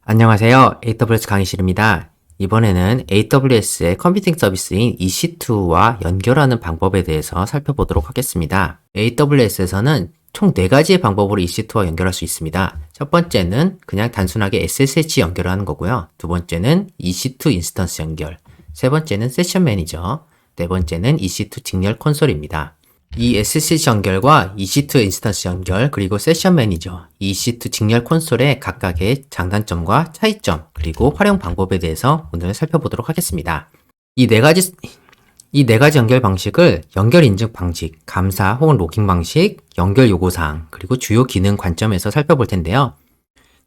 안녕하세요. AWS 강의실입니다. 이번에는 AWS의 컴퓨팅 서비스인 EC2와 연결하는 방법에 대해서 살펴보도록 하겠습니다. AWS에서는 총 4가지의 방법으로 EC2와 연결할 수 있습니다. 첫 번째는 그냥 단순하게 SSH 연결을 하는 거고요. 두 번째는 EC2 인스턴스 연결, 세 번째는 세션 매니저, 네 번째는 EC2 직렬 콘솔입니다. 이 SSH 연결과 EC2 인스턴스 연결, 그리고 세션 매니저, EC2 직렬 콘솔의 각각의 장단점과 차이점, 그리고 활용 방법에 대해서 오늘 살펴보도록 하겠습니다. 이 네 가지 연결 방식을 연결 인증 방식, 감사 혹은 로깅 방식, 연결 요구사항, 그리고 주요 기능 관점에서 살펴볼 텐데요.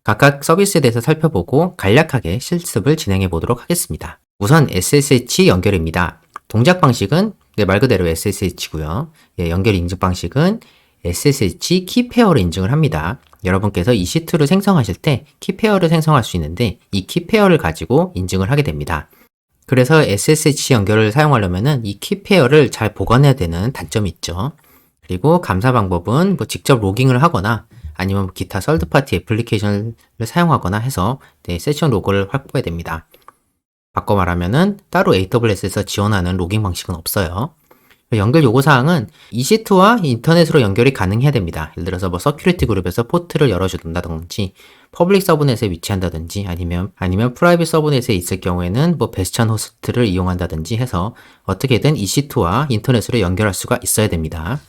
각각 서비스에 대해서 살펴보고 간략하게 실습을 진행해 보도록 하겠습니다. 우선 SSH 연결입니다. 동작 방식은 말 그대로 SSH고요. 연결 인증 방식은 SSH 키페어를 인증을 합니다. 여러분께서 EC2를 생성하실 때 키페어를 생성할 수 있는데 이 키페어를 가지고 인증을 하게 됩니다. 그래서 SSH 연결을 사용하려면 이 키페어를 잘 보관해야 되는 단점이 있죠. 그리고 감사 방법은 직접 로깅을 하거나 아니면 기타 서드파티 애플리케이션을 사용하거나 해서 세션 로그를 확보해야 됩니다. 바꿔 말하면은 따로 AWS에서 지원하는 로깅 방식은 없어요. 연결 요구사항은 EC2와 인터넷으로 연결이 가능해야 됩니다. 예를 들어서 서큐리티 그룹에서 포트를 열어준다든지 퍼블릭 서브넷에 위치한다든지 아니면 프라이빗 서브넷에 있을 경우에는 베스천 호스트를 이용한다든지 해서 어떻게든 EC2와 인터넷으로 연결할 수가 있어야 됩니다.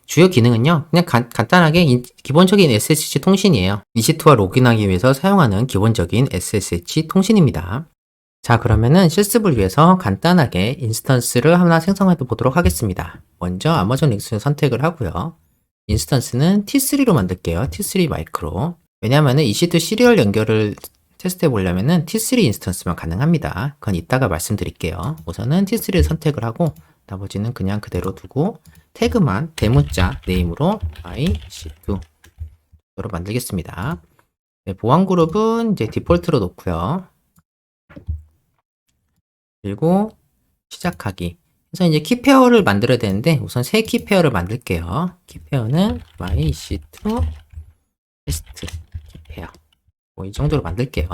주요 기능은요, 그냥 간단하게 기본적인 SSH 통신이에요. EC2와 로그인하기 위해서 사용하는 기본적인 SSH 통신입니다. 자, 그러면은 실습을 위해서 간단하게 인스턴스를 하나 생성해 보도록 하겠습니다. 먼저 아마존 링스 선택을 하고요. 인스턴스는 T3로 만들게요. T3 마이크로. 왜냐하면은 EC2 시리얼 연결을 테스트해 보려면은 T3 인스턴스만 가능합니다. 그건 이따가 말씀드릴게요. 우선은 T3를 선택을 하고 나머지는 그냥 그대로 두고 태그만 대문자 네임으로 EC2로 만들겠습니다. 보안 그룹은 이제 디폴트로 놓고요. 그리고 시작하기. 그래서 이제 키페어를 만들어야 되는데 우선 새 키페어를 만들게요. 키페어는 EC2 테스트 키페어. 이 정도로 만들게요.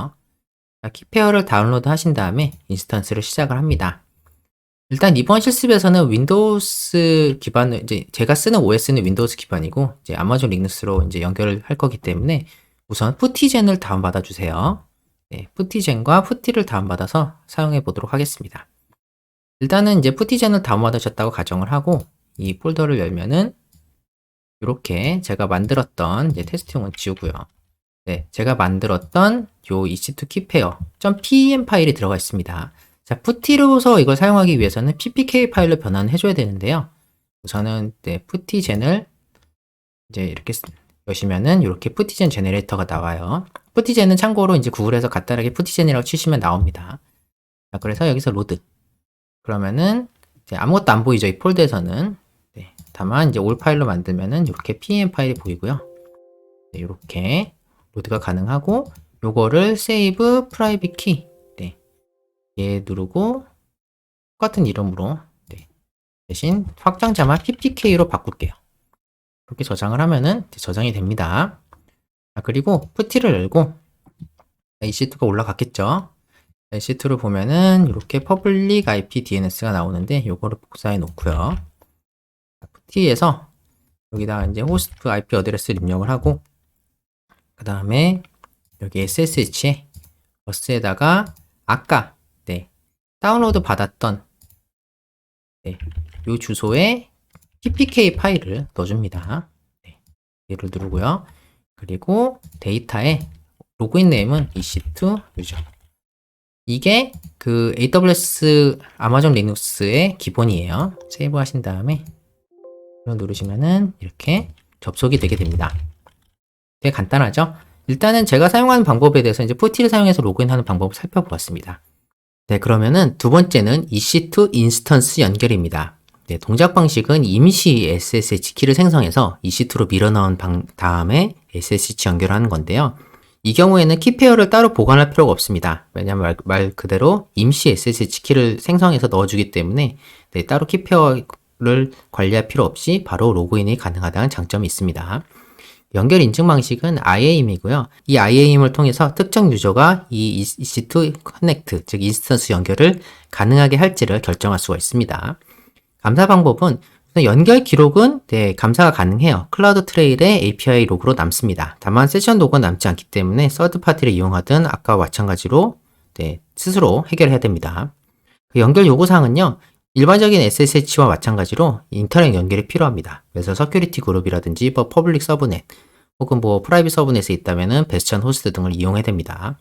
자, 키페어를 다운로드 하신 다음에 인스턴스를 시작을 합니다. 일단 이번 실습에서는 윈도우스 기반을 이제 제가 쓰는 OS는 윈도우스 기반이고 이제 아마존 리눅스로 이제 연결을 할 거기 때문에 우선 푸티젠을 다운받아 주세요. 푸티젠과 푸티를 다운받아서 사용해 보도록 하겠습니다. 일단은 이제 푸티젠을 다운받으셨다고 가정을 하고 이 폴더를 열면은 이렇게 제가 만들었던 이제 테스트용은 지우고요. 제가 만들었던 요 EC2 키페어 .pem 파일이 들어가 있습니다. 자, 푸티로서 이걸 사용하기 위해서는 ppk 파일로 변환해 줘야 되는데요. 우선은 푸티젠을 이제 이렇게 여시면은 이렇게 푸티젠 제네레이터가 나와요. 푸티젠은 참고로 이제 구글에서 간단하게 푸티젠이라고 치시면 나옵니다. 자, 그래서 여기서 로드. 그러면은 이제 아무것도 안 보이죠. 이 폴더에서는. 다만 이제 올 파일로 만들면은 이렇게 pem 파일이 보이고요. 이렇게 로드가 가능하고 요거를 save private key 얘 누르고 똑같은 이름으로 대신 확장자만 ppk로 바꿀게요. 이렇게 저장을 하면은 저장이 됩니다. 그리고 푸티를 열고 EC2가 올라갔겠죠. EC2를 보면은 이렇게 public IP DNS가 나오는데 요거를 복사해 놓고요. 푸티에서 여기다가 이제 호스트 IP 어드레스를 입력을 하고 그 다음에 여기 SSH에 버스에다가 아까 다운로드 받았던 요 주소에 ppk 파일을 넣어줍니다. 얘를 누르고요. 그리고 데이터에 로그인 네임은 EC2 유저. 이게 그 AWS 아마존 리눅스의 기본이에요. 세이브 하신 다음에 이걸 누르시면은 이렇게 접속이 되게 됩니다. 되게 간단하죠? 일단은 제가 사용하는 방법에 대해서 이제 푸티를 사용해서 로그인하는 방법을 살펴보았습니다. 그러면은 두 번째는 EC2 인스턴스 연결입니다. 동작 방식은 임시 SSH 키를 생성해서 EC2로 밀어넣은 다음에 SSH 연결하는 건데요. 이 경우에는 키페어를 따로 보관할 필요가 없습니다. 왜냐하면 말 그대로 임시 SSH 키를 생성해서 넣어주기 때문에 따로 키페어를 관리할 필요 없이 바로 로그인이 가능하다는 장점이 있습니다. 연결 인증 방식은 IAM이고요. 이 IAM을 통해서 특정 유저가 이 EC2 커넥트, 즉 인스턴스 연결을 가능하게 할지를 결정할 수가 있습니다. 감사 방법은 연결 기록은 감사가 가능해요. 클라우드 트레일의 API 로그로 남습니다. 다만 세션 로그는 남지 않기 때문에 서드 파티를 이용하든 아까와 마찬가지로 스스로 해결해야 됩니다. 그 연결 요구사항은요. 일반적인 SSH와 마찬가지로 인터넷 연결이 필요합니다. 그래서 서큐리티 그룹이라든지 퍼블릭 서브넷 혹은 프라이빗 서브넷에 있다면은 베스천 호스트 등을 이용해야 됩니다.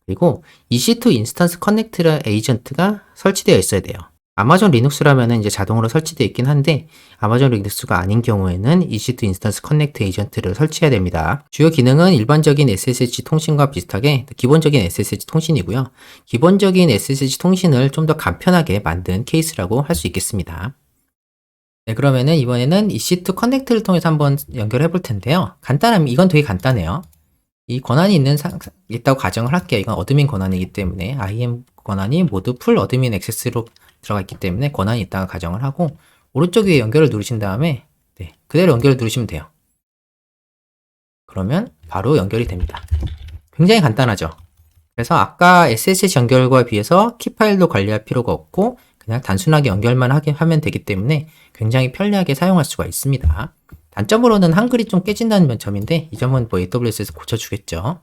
그리고 EC2 인스턴스 커넥트 에이전트가 설치되어 있어야 돼요. 아마존 리눅스라면은 이제 자동으로 설치되어 있긴 한데 아마존 리눅스가 아닌 경우에는 EC2 인스턴스 커넥트 에이전트를 설치해야 됩니다. 주요 기능은 일반적인 SSH 통신과 비슷하게 기본적인 SSH 통신이고요. 기본적인 SSH 통신을 좀 더 간편하게 만든 케이스라고 할 수 있겠습니다. 네, 그러면은 이번에는 EC2 커넥트를 통해서 한번 연결해 볼 텐데요. 이건 되게 간단해요. 이 권한이 있다고 가정을 할게요. 이건 어드민 권한이기 때문에 IAM 권한이 모두 풀 어드민 액세스로 들어가 있기 때문에 권한이 있다고 가정을 하고 오른쪽 위에 연결을 누르신 다음에 그대로 연결을 누르시면 돼요. 그러면 바로 연결이 됩니다. 굉장히 간단하죠. 그래서 아까 SSH 연결과 비해서 키 파일도 관리할 필요가 없고 그냥 단순하게 연결만 하면 되기 때문에 굉장히 편리하게 사용할 수가 있습니다. 단점으로는 한글이 좀 깨진다는 점인데 이 점은 AWS에서 고쳐주겠죠.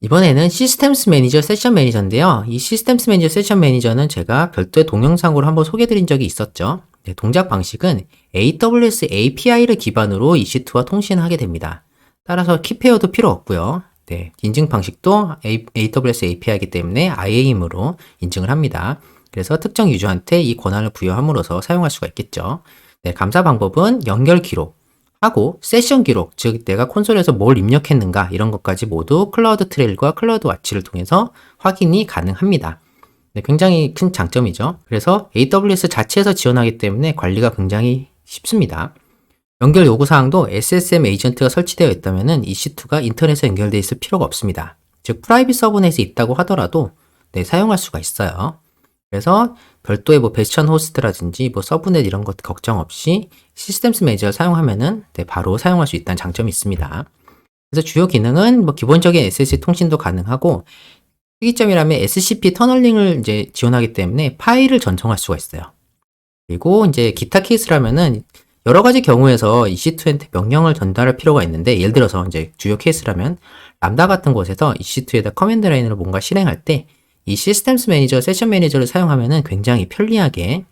이번에는 시스템스 매니저 세션 매니저인데요. 이 시스템스 매니저 세션 매니저는 제가 별도의 동영상으로 한번 소개해드린 적이 있었죠. 동작 방식은 AWS API를 기반으로 EC2와 통신하게 됩니다. 따라서 키페어도 필요 없고요. 인증 방식도 AWS API이기 때문에 IAM으로 인증을 합니다. 그래서 특정 유저한테 이 권한을 부여함으로써 사용할 수가 있겠죠. 감사 방법은 연결 기록 하고 세션 기록, 즉 내가 콘솔에서 뭘 입력했는가 이런 것까지 모두 클라우드 트레일과 클라우드 와치를 통해서 확인이 가능합니다. 굉장히 큰 장점이죠. 그래서 AWS 자체에서 지원하기 때문에 관리가 굉장히 쉽습니다. 연결 요구사항도 SSM 에이전트가 설치되어 있다면 EC2가 인터넷에 연결되어 있을 필요가 없습니다. 즉 프라이빗 서브넷이 있다고 하더라도 사용할 수가 있어요. 그래서 별도의 베스천 호스트라든지 서브넷 이런 것 걱정 없이 시스템스 매니저를 사용하면은 바로 사용할 수 있다는 장점이 있습니다. 그래서 주요 기능은 기본적인 SSH 통신도 가능하고 특이점이라면 SCP 터널링을 이제 지원하기 때문에 파일을 전송할 수가 있어요. 그리고 이제 기타 케이스라면은 여러 가지 경우에서 EC2한테 명령을 전달할 필요가 있는데 예를 들어서 이제 주요 케이스라면 람다 같은 곳에서 EC2에다 커맨드 라인으로 뭔가 실행할 때 이 시스템스 매니저, 세션 매니저를 사용하면은 굉장히 편리하게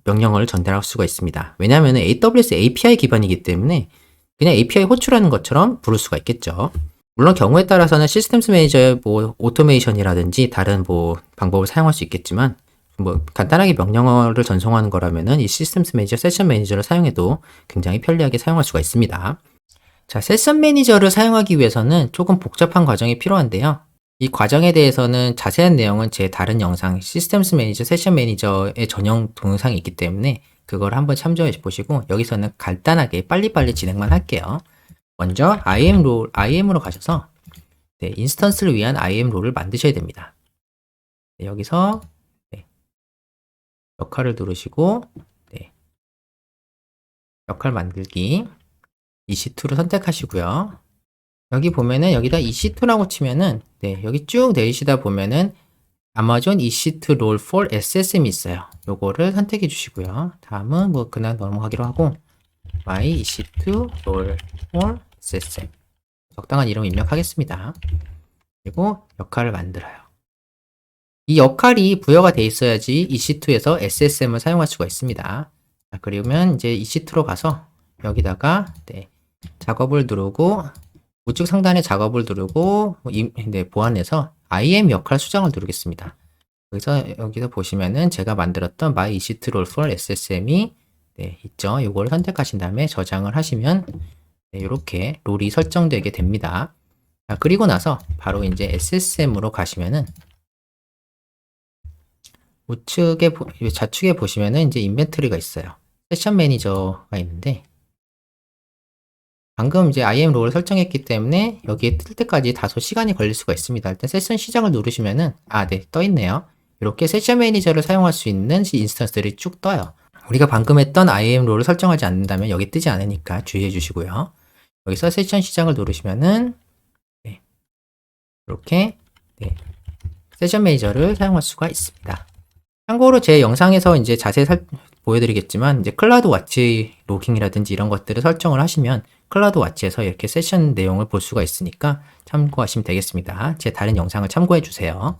명령을 전달할 수가 있습니다. 왜냐하면 AWS API 기반이기 때문에 그냥 API 호출하는 것처럼 부를 수가 있겠죠. 물론 경우에 따라서는 시스템스 매니저의 오토메이션이라든지 다른 방법을 사용할 수 있겠지만 간단하게 명령어를 전송하는 거라면은 이 시스템스 매니저, 세션 매니저를 사용해도 굉장히 편리하게 사용할 수가 있습니다. 자, 세션 매니저를 사용하기 위해서는 조금 복잡한 과정이 필요한데요. 이 과정에 대해서는 자세한 내용은 제 다른 영상 시스템스 매니저, 세션 매니저의 전용 동영상이 있기 때문에 그걸 한번 참조해 보시고 여기서는 간단하게 빨리빨리 진행만 할게요. 먼저 IAM으로 가셔서 인스턴스를 위한 IAM 롤을 만드셔야 됩니다. 여기서 역할을 누르시고 역할 만들기 EC2를 선택하시고요. 여기 보면은 여기다 EC2라고 치면은 여기 쭉 내리시다 보면은 아마존 EC2 롤 for SSM이 있어요. 요거를 선택해 주시고요. 다음은 그냥 넘어가기로 하고 my EC2 롤 for SSM 적당한 이름 입력하겠습니다. 그리고 역할을 만들어요. 이 역할이 부여가 돼 있어야지 EC2에서 SSM을 사용할 수가 있습니다. 자, 그러면 이제 EC2로 가서 여기다가 작업을 누르고 우측 상단에 작업을 누르고 보안해서 IAM 역할 수정을 누르겠습니다. 여기서 보시면은 제가 만들었던 my EC2 role for SSM이 있죠. 이걸 선택하신 다음에 저장을 하시면 이렇게 롤이 설정되게 됩니다. 자, 그리고 나서 바로 이제 SSM으로 가시면은 좌측에 보시면은 이제 인벤토리가 있어요. 세션 매니저가 있는데 방금 이제 IAM 롤을 설정했기 때문에 여기에 뜰 때까지 다소 시간이 걸릴 수가 있습니다. 일단 세션 시작을 누르시면은 떠 있네요. 이렇게 세션 매니저를 사용할 수 있는 인스턴스들이 쭉 떠요. 우리가 방금 했던 IAM 롤을 설정하지 않는다면 여기 뜨지 않으니까 주의해 주시고요. 여기서 세션 시작을 누르시면은 네, 이렇게 네, 세션 매니저를 사용할 수가 있습니다. 참고로 제 영상에서 이제 자세히 보여드리겠지만 이제 클라우드 와치 로깅이라든지 이런 것들을 설정을 하시면 클라우드 와치에서 이렇게 세션 내용을 볼 수가 있으니까 참고하시면 되겠습니다. 제 다른 영상을 참고해 주세요.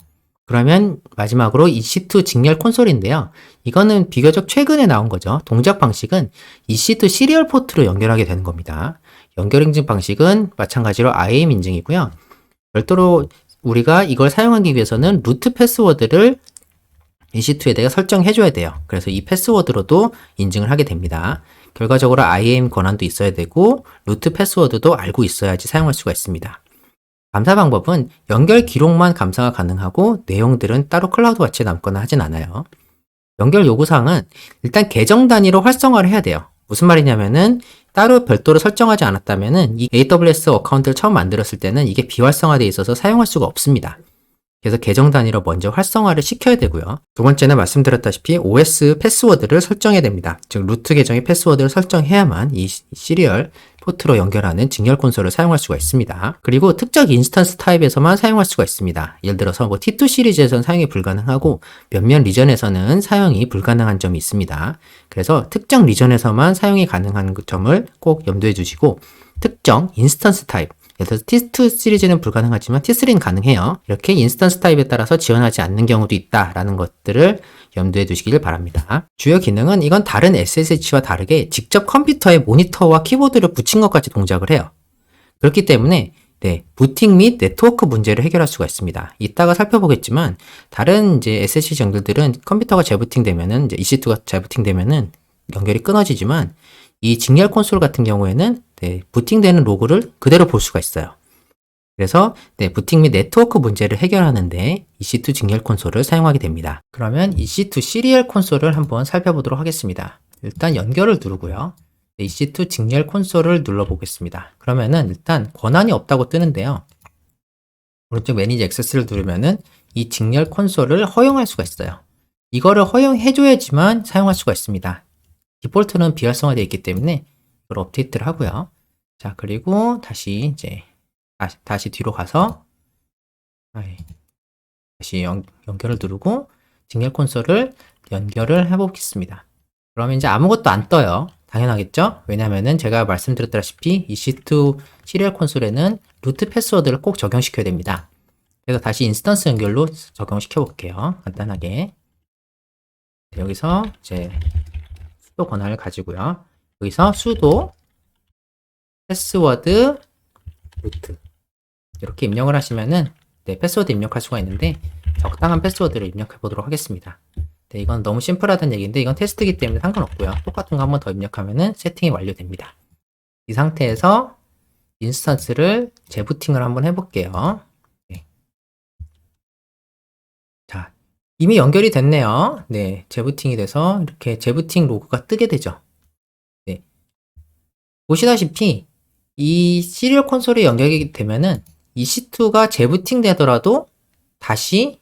그러면 마지막으로 EC2 직렬 콘솔인데요. 이거는 비교적 최근에 나온 거죠. 동작 방식은 EC2 시리얼 포트로 연결하게 되는 겁니다. 연결 인증 방식은 마찬가지로 IAM 인증이고요. 별도로 우리가 이걸 사용하기 위해서는 루트 패스워드를 EC2에다가 설정해 줘야 돼요. 그래서 이 패스워드로도 인증을 하게 됩니다. 결과적으로 IAM 권한도 있어야 되고 루트 패스워드도 알고 있어야지 사용할 수가 있습니다. 감사 방법은 연결 기록만 감사가 가능하고 내용들은 따로 클라우드 와치에 남거나 하진 않아요. 연결 요구사항은 일단 계정 단위로 활성화를 해야 돼요. 무슨 말이냐면은 따로 별도로 설정하지 않았다면은 이 AWS 어카운트를 처음 만들었을 때는 이게 비활성화되어 있어서 사용할 수가 없습니다. 그래서 계정 단위로 먼저 활성화를 시켜야 되고요. 두 번째는 말씀드렸다시피 OS 패스워드를 설정해야 됩니다. 즉 루트 계정의 패스워드를 설정해야만 이 시리얼 포트로 연결하는 직렬 콘솔을 사용할 수가 있습니다. 그리고 특정 인스턴스 타입에서만 사용할 수가 있습니다. 예를 들어서 뭐 T2 시리즈에서는 사용이 불가능하고 몇몇 리전에서는 사용이 불가능한 점이 있습니다. 그래서 특정 리전에서만 사용이 가능한 점을 꼭 염두에 두시고 특정 인스턴스 타입 예를 들어서 T2 시리즈는 불가능하지만 T3는 가능해요. 이렇게 인스턴스 타입에 따라서 지원하지 않는 경우도 있다라는 것들을 염두에 두시길 바랍니다. 주요 기능은 이건 다른 SSH와 다르게 직접 컴퓨터에 모니터와 키보드를 붙인 것까지 동작을 해요. 그렇기 때문에 부팅 및 네트워크 문제를 해결할 수가 있습니다. 이따가 살펴보겠지만 다른 이제 SSH 정들들은 컴퓨터가 재부팅되면은 이제 EC2가 재부팅되면은 연결이 끊어지지만 이 직렬 콘솔 같은 경우에는 부팅되는 로그를 그대로 볼 수가 있어요. 그래서 부팅 및 네트워크 문제를 해결하는데 EC2 직렬 콘솔을 사용하게 됩니다. 그러면 EC2 시리얼 콘솔을 한번 살펴보도록 하겠습니다. 일단 연결을 누르고요. EC2 직렬 콘솔을 눌러보겠습니다. 그러면은 일단 권한이 없다고 뜨는데요. 오른쪽 매니저 액세스를 누르면은 이 직렬 콘솔을 허용할 수가 있어요. 이거를 허용해줘야지만 사용할 수가 있습니다. 디폴트는 비활성화되어 있기 때문에 이걸 업데이트를 하고요. 자, 그리고 다시 이제 다시 뒤로 가서 다시 연결을 누르고 직렬 콘솔을 연결을 해보겠습니다. 그러면 이제 아무것도 안 떠요. 당연하겠죠? 왜냐면은 제가 말씀드렸다시피 EC2 시리얼 콘솔에는 루트 패스워드를 꼭 적용시켜야 됩니다. 그래서 다시 인스턴스 연결로 적용시켜 볼게요. 간단하게. 여기서 이제 수도 권한을 가지고요. 여기서 수도 패스워드 루트 이렇게 입력을 하시면은 패스워드 입력할 수가 있는데 적당한 패스워드를 입력해 보도록 하겠습니다. 이건 너무 심플하다는 얘기인데 이건 테스트이기 때문에 상관없고요. 똑같은 거 한 번 더 입력하면은 세팅이 완료됩니다. 이 상태에서 인스턴스를 재부팅을 한번 해볼게요. 자, 이미 연결이 됐네요. 재부팅이 돼서 이렇게 재부팅 로그가 뜨게 되죠. 보시다시피 이 시리얼 콘솔이 연결이 되면은 EC2가 재부팅 되더라도 다시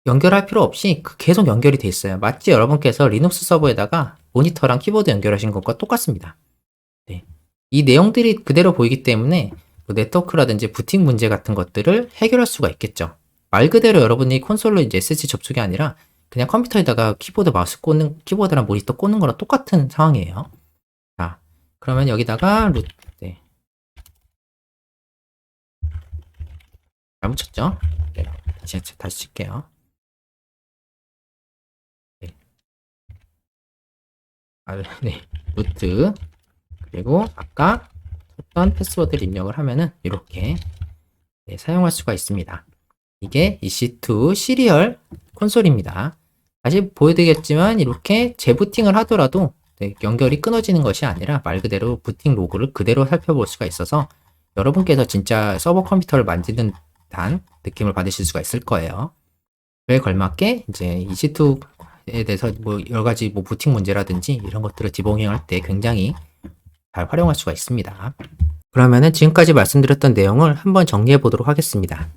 연결할 필요 없이 계속 연결이 돼 있어요. 마치 여러분께서 리눅스 서버에다가 모니터랑 키보드 연결하신 것과 똑같습니다. 이 내용들이 그대로 보이기 때문에 뭐 네트워크라든지 부팅 문제 같은 것들을 해결할 수가 있겠죠. 말 그대로 여러분이 콘솔로 이제 SSH 접속이 아니라 그냥 컴퓨터에다가 키보드 마우스 꽂는, 키보드랑 모니터 꽂는 거랑 똑같은 상황이에요. 자, 그러면 여기다가 잘 묻혔죠? 다시 칠게요. 루트 그리고 아까 했던 패스워드를 입력을 하면은 이렇게 사용할 수가 있습니다. 이게 EC2 시리얼 콘솔입니다. 다시 보여드리겠지만 이렇게 재부팅을 하더라도 연결이 끊어지는 것이 아니라 말 그대로 부팅 로그를 그대로 살펴볼 수가 있어서 여러분께서 진짜 서버 컴퓨터를 만지는 듯한 느낌을 받으실 수가 있을 거예요. 그에 걸맞게 이제 EC2에 대해서 뭐 여러 가지 뭐 부팅 문제라든지 이런 것들을 디버깅할 때 굉장히 잘 활용할 수가 있습니다. 그러면은 지금까지 말씀드렸던 내용을 한번 정리해 보도록 하겠습니다.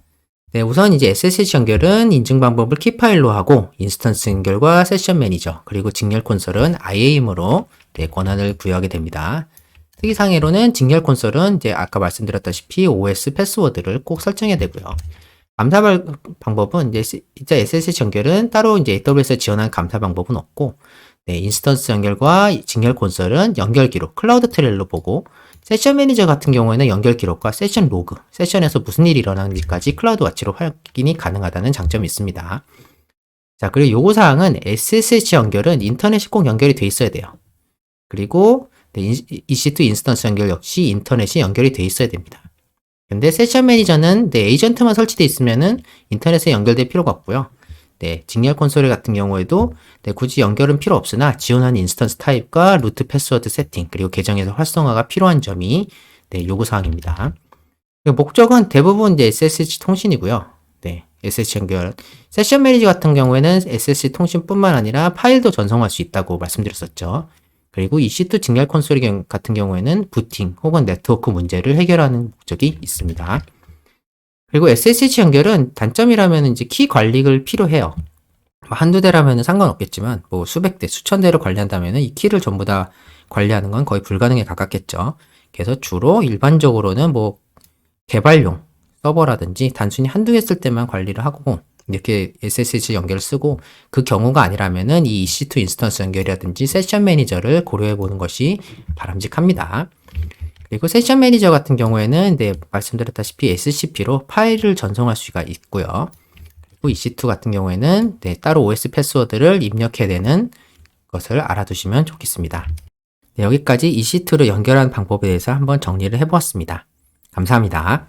우선 이제 SSH 연결은 인증 방법을 키 파일로 하고 인스턴스 연결과 세션 매니저 그리고 직렬 콘솔은 IAM으로 권한을 부여하게 됩니다. 특이사항으로는 직렬 콘솔은 이제 아까 말씀드렸다시피 OS 패스워드를 꼭 설정해야 되고요. 감사 방법은 이제 진짜 SSH 연결은 따로 이제 AWS에 지원한 감사 방법은 없고, 네, 인스턴스 연결과 직렬 콘솔은 연결 기록, 클라우드 트레일로 보고, 세션 매니저 같은 경우에는 연결 기록과 세션 로그, 세션에서 무슨 일이 일어나는지까지 클라우드 와치로 확인이 가능하다는 장점이 있습니다. 자, 그리고 요구사항은 SSH 연결은 인터넷이 꼭 연결이 돼 있어야 돼요. 그리고 네, EC2 인스턴스 연결 역시 인터넷이 연결이 돼 있어야 됩니다. 근데 세션 매니저는 네, 에이전트만 설치되어 있으면은 인터넷에 연결될 필요가 없고요. 네, 직렬 콘솔 같은 경우에도 네, 굳이 연결은 필요 없으나 지원하는 인스턴스 타입과 루트 패스워드 세팅 그리고 계정에서 활성화가 필요한 점이 네, 요구사항입니다. 목적은 대부분 이제 SSH 통신이고요. 네, SSH 연결. 세션 매니저 같은 경우에는 SSH 통신뿐만 아니라 파일도 전송할 수 있다고 말씀드렸었죠. 그리고 EC2 직렬 콘솔 같은 경우에는 부팅 혹은 네트워크 문제를 해결하는 목적이 있습니다. 그리고 SSH 연결은 단점이라면 이제 키 관리를 필요해요. 한두 대라면 상관없겠지만 뭐 수백 대, 수천 대를 관리한다면 이 키를 전부 다 관리하는 건 거의 불가능에 가깝겠죠. 그래서 주로 일반적으로는 뭐 개발용 서버라든지 단순히 한두 개 쓸 때만 관리를 하고 이렇게 SSH 연결을 쓰고, 그 경우가 아니라면은 이 EC2 인스턴스 연결이라든지 세션 매니저를 고려해 보는 것이 바람직합니다. 그리고 세션 매니저 같은 경우에는 네, 말씀드렸다시피 SCP로 파일을 전송할 수가 있고요. 그리고 EC2 같은 경우에는 네, 따로 OS 패스워드를 입력해야 되는 것을 알아두시면 좋겠습니다. 네, 여기까지 EC2로 연결하는 방법에 대해서 한번 정리를 해보았습니다. 감사합니다.